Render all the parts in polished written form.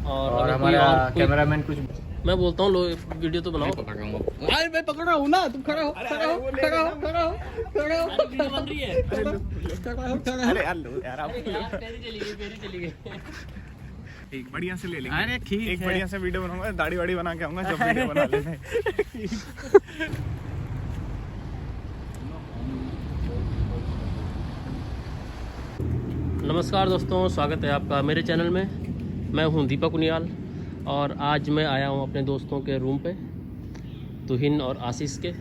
और हमारा कैमरामैन कुछ मैं बोलता हूँ लो वीडियो तो बनाओ। अरे मैं पकड़ रहा हूँ ना, तुम खड़ा हो, खड़ा हो, खड़ा हो, खड़ा हो, खड़ा हो, वीडियो बन रही है। खड़ा हो, खड़ा हो। अरे यार लो यार आप पेरी चली गई। एक बढ़िया से ले लेंगे। अरे ठीक एक है। बढ़िया से वीडियो बनाऊंगा, दाढ़ी वाड़ी बना के आऊंगा, जब वीडियो बना लेने। नमस्कार दोस्तों, स्वागत है आपका मेरे चैनल में। मैं हूं दीपक उनियाल और आज मैं आया हूं अपने दोस्तों के रूम पे, तुहिन और आशीष के।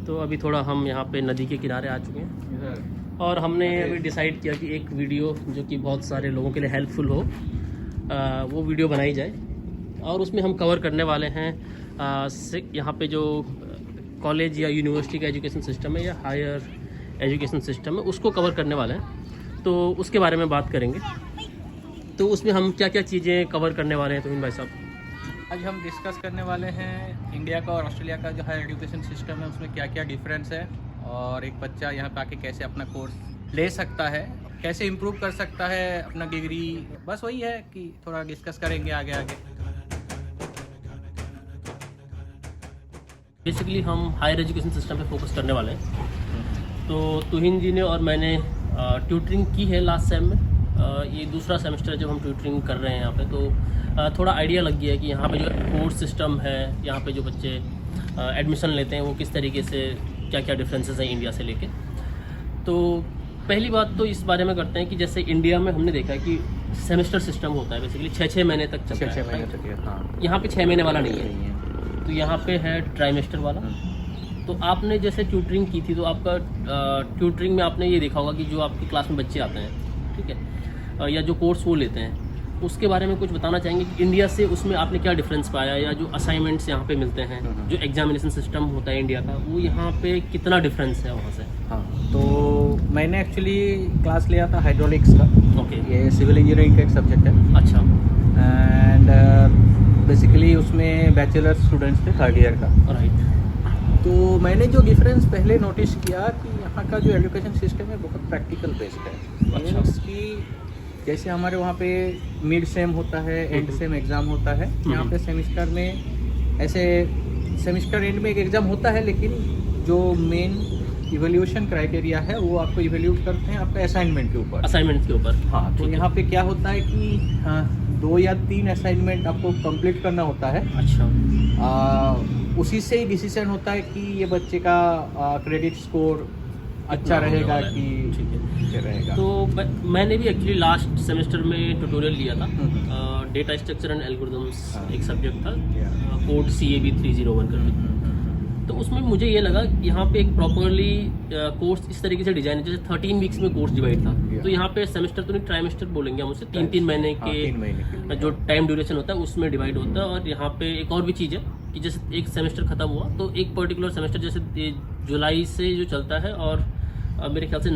तो अभी थोड़ा हम यहां पे नदी के किनारे आ चुके हैं और हमने अभी डिसाइड किया कि एक वीडियो जो कि बहुत सारे लोगों के लिए हेल्पफुल हो, वो वीडियो बनाई जाए। और उसमें हम कवर करने वाले हैं यहाँ पे जो कॉलेज या यूनिवर्सिटी का एजुकेशन सिस्टम है या हायर एजुकेशन सिस्टम है, उसको कवर करने वाले हैं। तो उसके बारे में बात करेंगे। तो उसमें हम क्या क्या चीज़ें कवर करने वाले हैं तुहिन भाई साहब? आज हम डिस्कस करने वाले हैं इंडिया का और ऑस्ट्रेलिया का जो हायर एजुकेशन सिस्टम है उसमें क्या क्या डिफरेंस है, और एक बच्चा यहाँ पे आके कैसे अपना कोर्स ले सकता है, कैसे इम्प्रूव कर सकता है अपना डिग्री। बस वही है कि थोड़ा डिस्कस करेंगे आगे आगे। बेसिकली हम हायर एजुकेशन सिस्टम पे फोकस करने वाले हैं। तो तुहिन जी ने और मैंने ट्यूटरिंग की है लास्ट सेम में। ये दूसरा सेमेस्टर जब हम ट्यूटरिंग कर रहे हैं यहाँ पे, तो थोड़ा आइडिया लग गया कि यहाँ पे जो कोर्स सिस्टम है, यहाँ पे जो बच्चे एडमिशन लेते हैं वो किस तरीके से, क्या क्या डिफरेंसेस हैं इंडिया से लेके। तो पहली बात तो इस बारे में करते हैं कि जैसे इंडिया में हमने देखा है कि सेमेस्टर सिस्टम होता है, बेसिकली 6-6 महीने तक चलता है। 6 महीने तक। हाँ, यहाँ पे 6 महीने वाला नहीं है, तो यहाँ पे है ट्राइमेस्टर वाला। तो आपने जैसे ट्यूटरिंग की थी, तो आपका ट्यूटरिंग में आपने ये देखा होगा कि जो आपकी क्लास में बच्चे आते हैं, ठीक है, या जो कोर्स वो लेते हैं, उसके बारे में कुछ बताना चाहेंगे कि इंडिया से उसमें आपने क्या डिफरेंस पाया, या जो असाइनमेंट्स यहाँ पे मिलते हैं, जो एग्जामिनेशन सिस्टम होता है इंडिया का, वो यहाँ पे कितना डिफरेंस है वहाँ से? हाँ, तो मैंने एक्चुअली क्लास लिया था हाइड्रोलिक्स का। ओके, ये सिविल इंजीनियरिंग का एक सब्जेक्ट है। अच्छा। एंड बेसिकली उसमें बैचलर स्टूडेंट्स थे 3rd ईयर का। राइट। तो मैंने जो डिफरेंस पहले नोटिस किया कि यहाँ का जो एजुकेशन सिस्टम है बहुत प्रैक्टिकल बेस्ड है। अच्छा। मीन्स कि जैसे हमारे वहाँ पे मिड सेम होता है, एंड सेम एग्ज़ाम होता है, यहाँ पे सेमिस्टर में ऐसे सेमिस्टर एंड में एक एग्ज़ाम होता है, लेकिन जो मेन इवैल्यूएशन क्राइटेरिया है वो आपको इवैल्यूएट करते हैं आपका असाइनमेंट के ऊपर। असाइनमेंट के ऊपर। हाँ, तो यहाँ पे क्या होता है कि 2 या 3 असाइनमेंट आपको कंप्लीट करना होता है। अच्छा। उसी से ही डिसीजन होता है कि ये बच्चे का क्रेडिट स्कोर अच्छा रहेगा कि ठीक रहेगा। तो मैंने भी एक्चुअली लास्ट सेमेस्टर में ट्यूटोरियल लिया था, डेटा स्ट्रक्चर एंड एल्गोरिथम्स एक सब्जेक्ट था, कोड CAB 301 करके। तो उसमें मुझे ये लगा यहाँ पे एक प्रॉपरली कोर्स इस तरीके से डिजाइन है, जैसे 13 वीक्स में कोर्स डिवाइड था। तो यहाँ पे सेमेस्टर तो नहीं, ट्राइमेस्टर बोलेंगे हम उसे, 3-3 महीने के जो टाइम ड्यूरेशन होता है उसमें डिवाइड होता है। और यहाँ पे एक और भी चीज़ है कि जैसे एक सेमेस्टर खत्म हुआ तो एक पर्टिकुलर सेमेस्टर जैसे जुलाई से जो चलता है और मेरे ख्याल से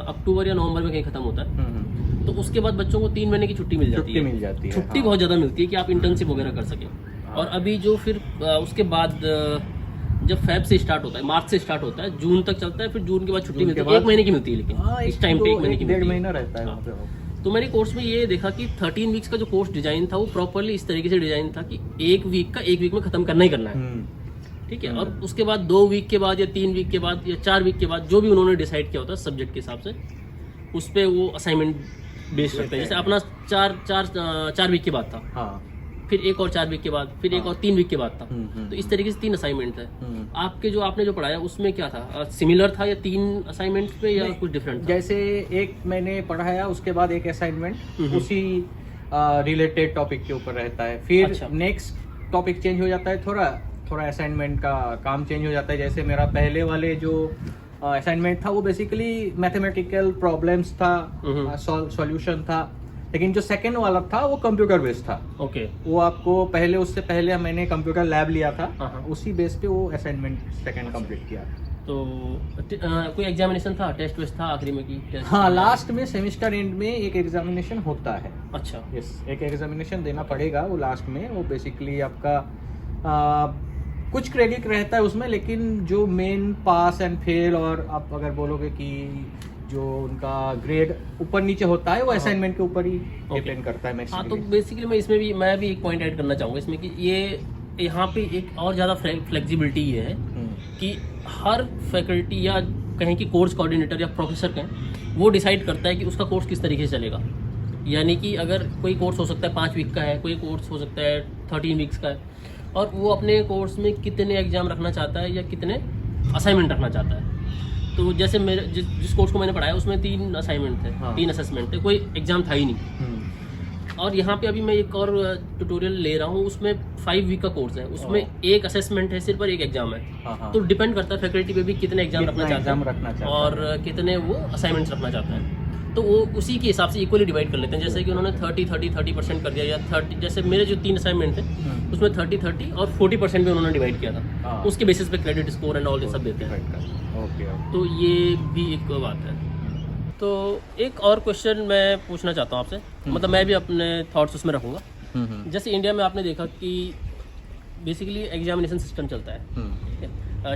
अक्टूबर या नवंबर में कहीं खत्म होता है, तो उसके बाद बच्चों को 3 महीने की छुट्टी मिल जाती है। छुट्टी बहुत ज़्यादा मिलती है कि आप इंटर्नशिप वगैरह कर सकें। और अभी जो फिर उसके बाद जब फेब से स्टार्ट होता है, मार्च से स्टार्ट होता है, जून तक चलता है, फिर जून के बाद छुट्टी मिलती है, 1 महीने की मिलती है, लेकिन इस टाइम पे 1 महीने की, 1.5 महीना रहता है वहाँ पे। तो मैंने कोर्स में ये देखा कि 13 वीक्स का जो कोर्स डिजाइन था वो प्रॉपरली इस तरीके से डिजाइन था कि 1 वीक का 1 वीक में खत्म करना ही करना है, ठीक है। और उसके बाद 2 वीक के बाद या 3 वीक के बाद या 4 वीक के बाद जो भी उन्होंने डिसाइड किया होता है सब्जेक्ट के हिसाब से, उस पर वो असाइनमेंट बेस्ड रखते हैं। जैसे अपना 4 वीक के बाद था, हाँ, फिर एक और 4 वीक के बाद, फिर एक और 3 वीक के बाद था। तो इस तरीके से 3 असाइनमेंट है। आपके जो आपने जो पढ़ाया उसमें क्या था, सिमिलर था या 3 असाइनमेंट पे या कुछ डिफरेंट था? जैसे एक मैंने पढ़ाया उसके बाद एक असाइनमेंट उसी रिलेटेड टॉपिक के ऊपर रहता है, फिर नेक्स्ट टॉपिक चेंज हो जाता है, थोड़ा असाइनमेंट का काम चेंज हो जाता है। जैसे मेरा पहले वाले जो असाइनमेंट था वो बेसिकली मैथमेटिकल प्रॉब्लम्स था, सॉल्यूशन था, लेकिन जो सेकंड वाला था वो कंप्यूटर बेस्ड था। ओके। वो आपको उससे पहले मैंने कंप्यूटर लैब लिया था, उसी बेस पे वो असाइनमेंट सेकंड कंप्लीट किया। तो कोई एग्जामिनेशन था, टेस्ट वेस्ट था आखिरी में की? हाँ, लास्ट में सेमेस्टर एंड में एक एग्जामिनेशन होता है। अच्छा। यस, एक एग्जामिनेशन देना पड़ेगा वो लास्ट में। वो बेसिकली आपका कुछ क्रेडिट रहता है उसमें, लेकिन जो मेन पास एंड फेल, और आप अगर बोलोगे कि जो उनका ग्रेड ऊपर नीचे होता है वो असाइनमेंट के ऊपर ही डिपेंड करता है हाँ, तो मैक्सिमम। बेसिकली मैं भी एक पॉइंट ऐड करना चाहूँगा इसमें कि ये यहाँ पे एक और ज़्यादा फ्लेक्सिबिलिटी ये है कि हर फैकल्टी या कहें कि कोर्स कोऑर्डिनेटर या प्रोफेसर कहें, वो डिसाइड करता है कि उसका कोर्स किस तरीके से चलेगा। यानी कि अगर कोई कोर्स हो सकता है 5 वीक का है, कोई कोर्स हो सकता है 13 वीक्स का है, और वो अपने कोर्स में कितने एग्ज़ाम रखना चाहता है या कितने असाइनमेंट रखना चाहता है। तो जैसे मेरे जिस कोर्स को मैंने पढ़ाया उसमें 3 असाइनमेंट थे, हाँ। 3 असेसमेंट थे, कोई एग्ज़ाम था ही नहीं। और यहाँ पे अभी मैं एक और ट्यूटोरियल ले रहा हूँ, उसमें 5 वीक का कोर्स है, उसमें एक असेसमेंट है सिर्फ और एक एग्जाम है। तो डिपेंड करता है फैकल्टी पे भी कितने एग्जाम रखना चाहते हैं और कितने वो असाइनमेंट्स रखना चाहते हैं। तो वो उसी के हिसाब से इक्वली डिवाइड कर लेते हैं। जैसे कि उन्होंने 30% कर दिया, या 30, जैसे मेरे जो 3 असाइनमेंट थे उसमें 30 और 40% भी उन्होंने डिवाइड किया था। उसके बेसिस पे क्रेडिट स्कोर एंड ऑल ये सब देते हैं। तो ये भी एक बात है। तो एक और क्वेश्चन मैं पूछना चाहता हूँ आपसे, मतलब मैं भी अपने थॉट्स उसमें रखूँगा। जैसे इंडिया में आपने देखा कि बेसिकली एग्जामिनेशन सिस्टम चलता है,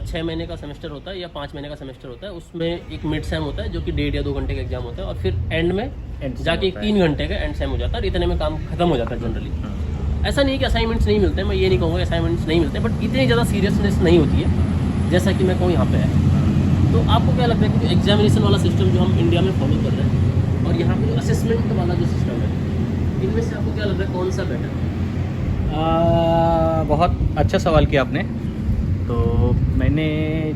6 महीने का सेमेस्टर होता है या 5 महीने का सेमेस्टर होता है, उसमें एक मिड सेम होता है जो कि 1.5 या 2 घंटे का एग्जाम होता है, और फिर एंड में जाके 3 घंटे का एंड सेम हो जाता है, और इतने में काम खत्म हो जाता है जनरली। ऐसा नहीं है कि असाइनमेंट्स नहीं मिलते हैं, मैं ये नहीं कहूँगा असाइनमेंट्स नहीं मिलते, बट इतनी ज़्यादा सीरियसनेस नहीं होती है जैसा कि मैं कहूँ यहाँ पे है। तो आपको क्या लगता है कि एग्जामिनेशन वाला सिस्टम जो हम इंडिया में फॉलो कर रहे हैं और यहाँ पे जो असेसमेंट वाला जो सिस्टम है, इनमें से आपको क्या लगता है कौन सा बेटर है? बहुत अच्छा सवाल किया आपने। तो मैंने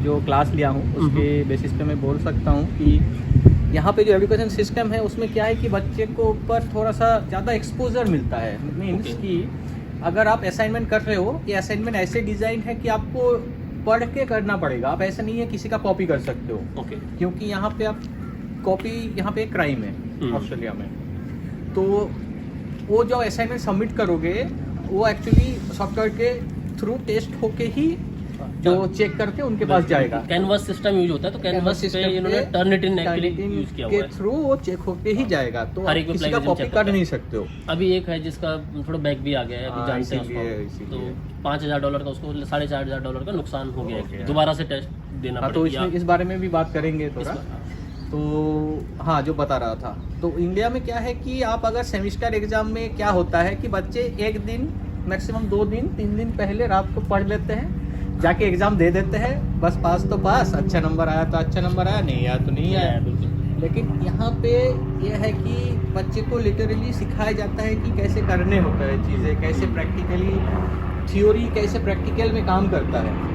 जो क्लास लिया हूँ उसके बेसिस पे मैं बोल सकता हूँ कि यहाँ पे जो एजुकेशन सिस्टम है उसमें क्या है कि बच्चे को ऊपर थोड़ा सा ज़्यादा एक्सपोजर मिलता है। मीन्स कि अगर आप असाइनमेंट कर रहे हो, ये असाइनमेंट ऐसे डिज़ाइन है कि आपको पढ़ के करना पड़ेगा। आप ऐसा नहीं है किसी का कॉपी कर सकते हो, क्योंकि यहाँ पे आप कॉपी, यहाँ पे क्राइम है ऑस्ट्रेलिया में। तो वो जो असाइनमेंट सबमिट करोगे वो एक्चुअली सॉफ्टवेयर के थ्रू टेस्ट होके ही जो चेक करके उनके पास जाएगा। कैनवास सिस्टम यूज होता है, तो कैनवास पे इन्होंने टर्निटिन यूज किया हुआ है, के थ्रू वो चेक होके ही जाएगा। तो आप किसी का कॉपी कर नहीं सकते हो। अभी एक है जिसका थोड़ा बैक भी आ गया है, अभी जानते हैं उसको, तो $5,000 का उसको $4,500 का नुकसान हो गया है, दोबारा से टेस्ट देना पड़ेगा। तो इसमें इस बारे में भी बात करेंगे थोड़ा। तो हाँ, जो बता रहा था, तो इंडिया में क्या है कि आप अगर सेमेस्टर एग्जाम में क्या होता है कि बच्चे एक दिन मैक्सिमम 2 दिन 3 दिन पहले रात को पढ़ लेते हैं, जाके एग्जाम दे देते हैं, बस पास तो पास, अच्छा नंबर आया तो अच्छा नंबर आया, नहीं आया तो नहीं आया। लेकिन यहाँ पे ये है कि बच्चे को लिटरली सिखाया जाता है कि कैसे करने होता है चीज़ें, कैसे प्रैक्टिकली, थ्योरी कैसे प्रैक्टिकल में काम करता है।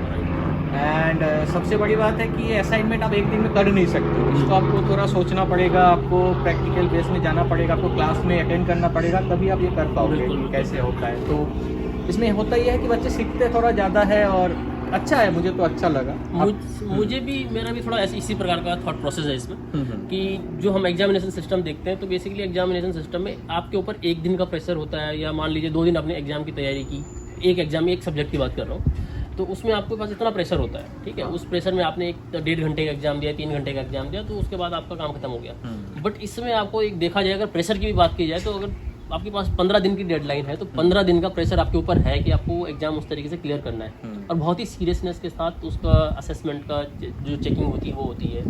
एंड सबसे बड़ी बात है कि ये असाइनमेंट आप एक दिन में कर नहीं सकते हो, इसको आपको थोड़ा सोचना पड़ेगा, आपको प्रैक्टिकल बेस में जाना पड़ेगा, आपको क्लास में अटेंड करना पड़ेगा, तभी आप ये कर पाओगे कि कैसे होता है। तो इसमें होता ही है कि बच्चे सीखते थोड़ा ज़्यादा है और अच्छा है, मुझे तो अच्छा लगा। मुझे भी, मेरा भी थोड़ा इसी प्रकार का थॉट प्रोसेस है इसमें कि जो हम एग्जामिनेशन सिस्टम देखते हैं, तो बेसिकली एग्जामिनेशन सिस्टम में आपके ऊपर एक दिन का प्रेशर होता है, या मान लीजिए 2 दिन आपने एग्जाम की तैयारी की, एक एग्जाम में एक सब्जेक्ट की बात कर रहा हूँ, तो उसमें आपके पास इतना प्रेशर होता है, ठीक है। उस प्रेशर में आपने एक 1.5 घंटे का एग्जाम दिया, 3 घंटे का एग्जाम दिया, तो उसके बाद आपका काम खत्म हो गया। बट इसमें आपको एक देखा जाए, अगर प्रेशर की भी बात की जाए, तो अगर आपके पास 15 दिन की डेडलाइन है, तो 15 दिन का प्रेशर आपके ऊपर है कि आपको एग्जाम उस तरीके से क्लियर करना है, और बहुत ही सीरियसनेस के साथ उसका असेसमेंट का जो चेकिंग होती है वो होती है।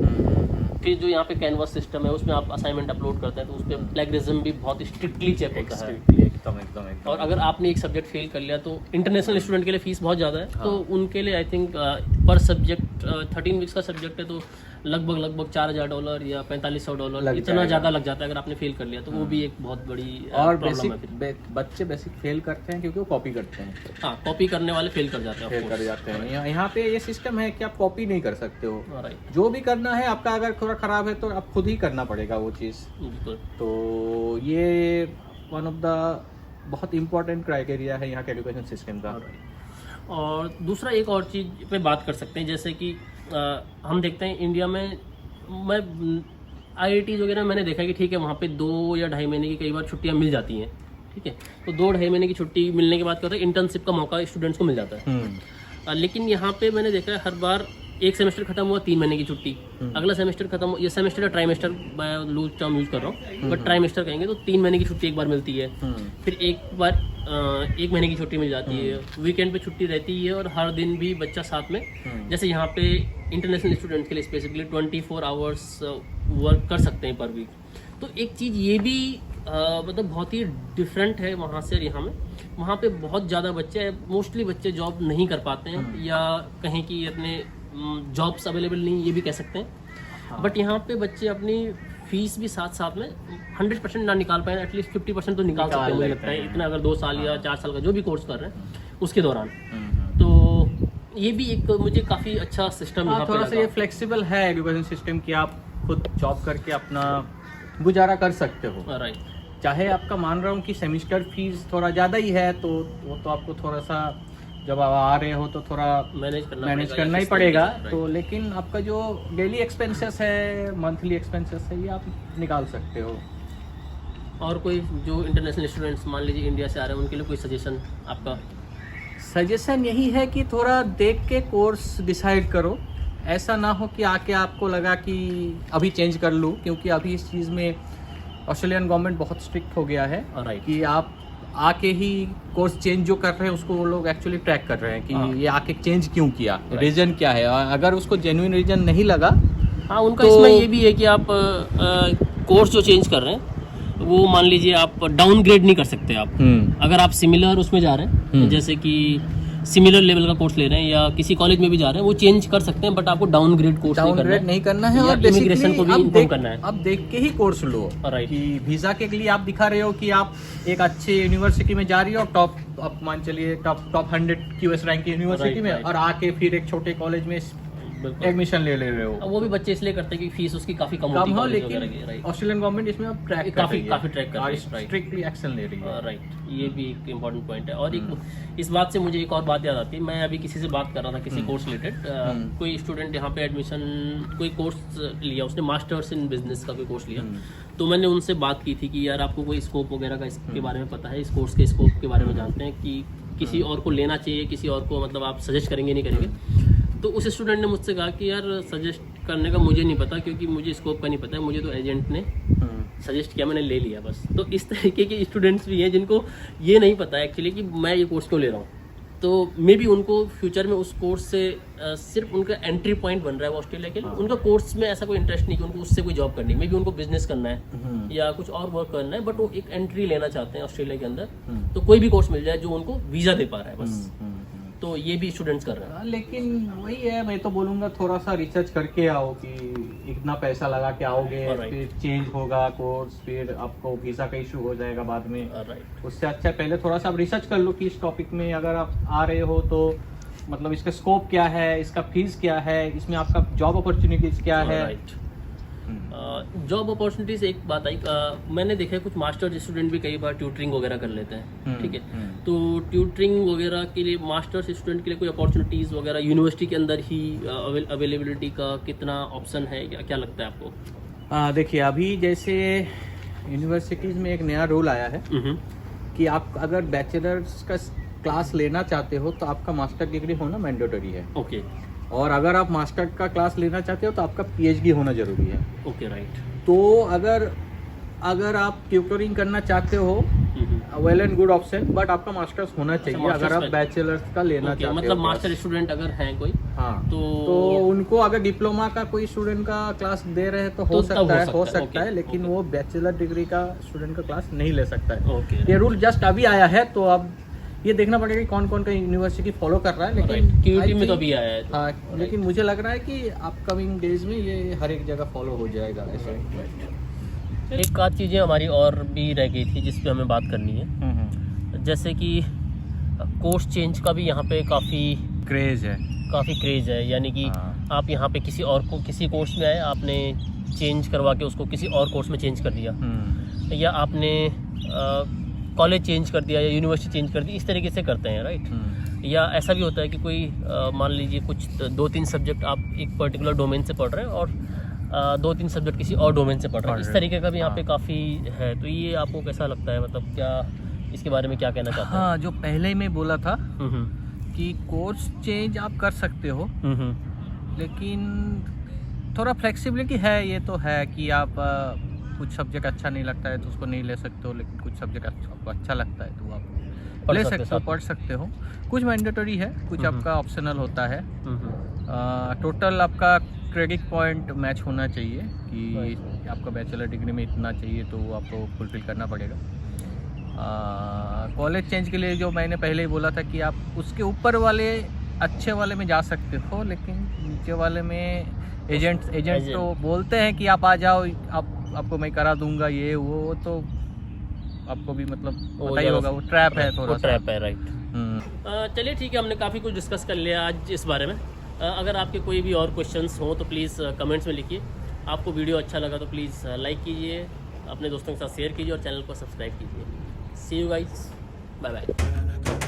फिर जो यहाँ पे कैनवास सिस्टम है उसमें आप असाइनमेंट अपलोड करते हैं, तो उस पर प्लेगरिज्म भी बहुत स्ट्रिक्टली चेक होता है। एकदम। और अगर आपने एक सब्जेक्ट फेल कर लिया, तो इंटरनेशनल स्टूडेंट के लिए फीस बहुत ज़्यादा है, तो उनके लिए आई थिंक पर सब्जेक्ट 13 वीक्स का सब्जेक्ट है, तो लगभग $4,000 या $4,500 इतना ज़्यादा लग जाता है अगर आपने फेल कर लिया, तो वो भी एक बहुत बड़ी और प्रॉब्लम है। बच्चे बेसिक फेल करते हैं क्योंकि वो कॉपी करते हैं। हाँ, कॉपी करने वाले फेल कर जाते हैं। यहाँ पे ये सिस्टम है कि आप कॉपी नहीं कर सकते हो, जो भी करना है आपका अगर थोड़ा खराब है तो आप खुद ही करना पड़ेगा वो चीज़। तो ये वन ऑफ द बहुत इम्पोर्टेंट क्राइटेरिया है यहाँ के एजुकेशन सिस्टम का। और दूसरा एक और चीज़ पे बात कर सकते हैं, जैसे कि हम देखते हैं इंडिया में, मैं IIT वगैरह मैंने देखा कि ठीक है, वहाँ पे 2 या 2.5 महीने की कई बार छुट्टियाँ मिल जाती हैं, ठीक है। तो 2-2.5 महीने की छुट्टी मिलने के बाद क्या होता है, इंटर्नशिप का मौका स्टूडेंट्स को मिल जाता है। लेकिन यहाँ पे मैंने देखा है हर बार एक सेमेस्टर खत्म हुआ 3 महीने की छुट्टी, अगला सेमेस्टर खत्म, ये सेमेस्टर या ट्राइमेस्टर, मैं लूज टर्म यूज कर रहा हूँ, बट ट्राइमेस्टर कहेंगे तो 3 महीने की छुट्टी एक बार मिलती है, फिर एक बार 1 महीने की छुट्टी मिल जाती है, वीकेंड पे छुट्टी रहती है, और हर दिन भी बच्चा साथ में, जैसे यहाँ पे इंटरनेशनल स्टूडेंट के लिए स्पेसिफिकली 24 आवर्स वर्क कर सकते हैं पर वीक। तो एक चीज़ ये भी मतलब बहुत ही डिफरेंट है वहाँ से और यहाँ में। वहाँ पे बहुत ज़्यादा बच्चे, मोस्टली बच्चे जॉब नहीं कर पाते हैं या कहें कि अपने जॉब्स अवेलेबल नहीं, ये भी कह सकते हैं। बट यहाँ पे बच्चे अपनी फीस भी साथ साथ में 100% ना निकाल पाए, एटलीस्ट 50% तो निकाल सकते हैं मुझे लगता है, इतना अगर 2 साल या 4 साल का जो भी कोर्स कर रहे हैं उसके दौरान। तो ये भी एक मुझे काफ़ी अच्छा सिस्टम यहाँ पे थोड़ा सा ये फ्लेक्सिबल है एजुकेशन सिस्टम कि आप खुद जॉब करके अपना गुजारा कर सकते हो। राइट। चाहे आपका मान रहा हूँ कि सेमिस्टर फीस थोड़ा ज़्यादा ही है, तो वो तो आपको थोड़ा सा जब आप आ रहे हो तो थोड़ा मैनेज करना ही पड़ेगा। तो लेकिन आपका जो डेली एक्सपेंसेस है, मंथली एक्सपेंसेस है, ये आप निकाल सकते हो। और कोई जो इंटरनेशनल स्टूडेंट्स मान लीजिए इंडिया से आ रहे हैं उनके लिए कोई सजेशन आपका? सजेशन यही है कि थोड़ा देख के कोर्स डिसाइड करो। ऐसा ना हो कि आके आपको लगा कि अभी चेंज कर लूँ, क्योंकि अभी इस चीज़ में ऑस्ट्रेलियन गवर्नमेंट बहुत स्ट्रिक्ट हो गया है कि आप आके ही कोर्स चेंज जो कर रहे हैं उसको वो लोग एक्चुअली ट्रैक कर रहे हैं कि ये आके चेंज क्यों किया, रीज़न क्या है। और अगर उसको जेन्युइन रीज़न नहीं लगा, हाँ उनका तो इसमें ये भी है कि आप कोर्स जो चेंज कर रहे हैं वो मान लीजिए आप डाउनग्रेड नहीं कर सकते आप। अगर आप सिमिलर उसमें जा रहे हैं, जैसे कि सिमिलर लेवल का कोर्स ले रहे हैं या किसी कॉलेज में भी जा रहे हैं, वो चेंज कर सकते हैं, बट आपको डाउनग्रेड कोर्स नहीं करना है। और इमिग्रेशन को भी इन्फॉर्म करना है। आप देख के ही कोर्स लो कि वीजा के लिए आप दिखा रहे हो कि आप एक अच्छे यूनिवर्सिटी में जा रही हो, टॉप आप मान चलिए टॉप 100 QS रैंक की यूनिवर्सिटी में, और आके फिर एक छोटे कॉलेज में एडमिशन ले रहे हो। वो भी बच्चे इसलिए करते हैं कि फीस उसकी काफी कम होती है, लेकिन ऑस्ट्रेलियन गवर्नमेंट इसमें अब ट्रैक काफी ट्रैक कर रही है, स्ट्रिक्टली एक्शन ले रही है। राइट, ये भी एक इम्पोर्टेंट पॉइंट है। और एक इस बात से मुझे एक और बात याद आती है, मैं अभी किसी से बात कर रहा था किसी कोर्स रिलेटेड, कोई स्टूडेंट यहाँ पे एडमिशन कोई कोर्स लिया, उसने मास्टर्स इन बिजनेस का कोई कोर्स लिया। तो मैंने उनसे बात की थी कि यार आपको कोई स्कोप वगैरह का इसके बारे में पता है, इस कोर्स के स्कोप के बारे में जानते हैं कि किसी और को लेना चाहिए, किसी और को मतलब आप सजेस्ट करेंगे नहीं करेंगे? तो उस स्टूडेंट ने मुझसे कहा कि यार सजेस्ट करने का मुझे नहीं पता, क्योंकि मुझे स्कोप का नहीं पता है, मुझे तो एजेंट ने सजेस्ट किया, मैंने ले लिया बस। तो इस तरीके के स्टूडेंट्स भी हैं जिनको ये नहीं पता एक्चुअली कि मैं ये कोर्स क्यों ले रहा हूँ। तो मे बी उनको फ्यूचर में उस कोर्स से सिर्फ उनका एंट्री पॉइंट बन रहा है ऑस्ट्रेलिया के लिए, उनका कोर्स में ऐसा कोई इंटरेस्ट नहीं कि उनको उससे कोई जॉब करनी है, मे बी उनको बिजनेस करना है या कुछ और वर्क करना है, बट वो एक एंट्री लेना चाहते हैं ऑस्ट्रेलिया के अंदर। तो कोई भी कोर्स मिल जाए जो उनको वीज़ा दे पा रहा है बस। तो ये भी स्टूडेंट्स कर रहे हैं। लेकिन वही है, मैं तो बोलूँगा थोड़ा सा रिसर्च करके आओ कि इतना पैसा लगा के आओगे, फिर चेंज होगा कोर्स, फिर आपको वीज़ा का इशू हो जाएगा बाद में। उससे अच्छा पहले थोड़ा सा आप रिसर्च कर लो कि इस टॉपिक में अगर आप आ रहे हो तो मतलब इसका स्कोप क्या है, इसका फीस क्या है, इसमें आपका जॉब अपॉर्चुनिटीज क्या है। जॉब अपॉर्चुनिटीज एक बात आई, मैंने देखा है कुछ मास्टर्स स्टूडेंट भी कई बार ट्यूटरिंग वगैरह कर लेते हैं, ठीक है। तो ट्यूटरिंग वगैरह के लिए मास्टर्स स्टूडेंट के लिए कोई अपॉर्चुनिटीज वगैरह यूनिवर्सिटी के अंदर ही अवेलेबिलिटी का कितना ऑप्शन है, क्या लगता है आपको? देखिए अभी जैसे यूनिवर्सिटीज में एक नया रूल आया है कि आप अगर बैचलर्स का क्लास लेना चाहते हो तो आपका मास्टर डिग्री होना मैंडेटरी है। ओके। और अगर आप मास्टर का क्लास लेना चाहते हो तो आपका PhD होना जरूरी है। Okay, right. तो अगर आप ट्यूटरिंग करना चाहते हो, well and good option, but आपका मास्टर्स होना चाहिए अगर आप बैचलर्स का लेना चाहते हो। मतलब मास्टर स्टूडेंट अगर हैं कोई, हाँ, तो उनको अगर डिप्लोमा का कोई स्टूडेंट का क्लास दे रहे हैं तो हो सकता है, लेकिन वो बैचलर डिग्री का स्टूडेंट का क्लास नहीं ले सकता है। ये रूल जस्ट अभी आया है, तो अब ये देखना पड़ेगा कि कौन कौन का यूनिवर्सिटी फॉलो कर रहा है। लेकिन QUT में तो अभी आया है। हाँ, लेकिन मुझे लग रहा है कि अपकमिंग डेज में ये हर एक जगह फॉलो हो जाएगा ऐसा। एक आध चीज़ें हमारी और भी रह गई थी जिस पे हमें बात करनी है, जैसे कि कोर्स चेंज का भी यहाँ पे काफ़ी क्रेज़ है। यानी कि आप यहाँ पे किसी कोर्स में आए, आपने चेंज करवा के उसको किसी और कोर्स में चेंज कर दिया, या आपने कॉलेज चेंज कर दिया या यूनिवर्सिटी चेंज कर दी, इस तरीके से करते हैं, राइट। या ऐसा भी होता है कि कोई मान लीजिए कुछ 2-3 सब्जेक्ट आप एक पर्टिकुलर डोमेन से पढ़ रहे हैं और 2-3 सब्जेक्ट किसी और डोमेन से पढ़ रहे हैं, इस तरीके का भी यहाँ पे काफ़ी है। तो ये आपको कैसा लगता है, मतलब क्या इसके बारे में क्या कहना चाहते हैं? हाँ, जो पहले मैं बोला था कि कोर्स चेंज आप कर सकते हो, लेकिन थोड़ा फ्लेक्सिबिलिटी है। ये तो है कि आप कुछ सब्जेक्ट अच्छा नहीं लगता है तो उसको नहीं ले सकते हो, लेकिन कुछ सब्जेक्ट आपको अच्छा लगता है तो आप ले सकते हो, पढ़ सकते हो। कुछ मैंडेटरी है, कुछ आपका ऑप्शनल होता है। टोटल आपका क्रेडिट पॉइंट मैच होना चाहिए कि आपका बैचलर डिग्री में इतना चाहिए, तो आपको फुलफिल करना पड़ेगा। कॉलेज चेंज के लिए जो मैंने पहले ही बोला था कि आप उसके ऊपर वाले अच्छे वाले में जा सकते हो, लेकिन नीचे वाले में एजेंट तो बोलते हैं कि आप आ जाओ, आपको मैं करा दूंगा ये वो, तो आपको भी मतलब पता ही होगा वो ट्रैप है, थोड़ा ट्रैप है, राइट। चलिए ठीक है, हमने काफ़ी कुछ डिस्कस कर लिया आज इस बारे में। अगर आपके कोई भी और क्वेश्चंस हो तो प्लीज़ कमेंट्स में लिखिए। आपको वीडियो अच्छा लगा तो प्लीज़ लाइक कीजिए, अपने दोस्तों के साथ शेयर कीजिए और चैनल को सब्सक्राइब कीजिए। सी यू गाइस, बाय बाय।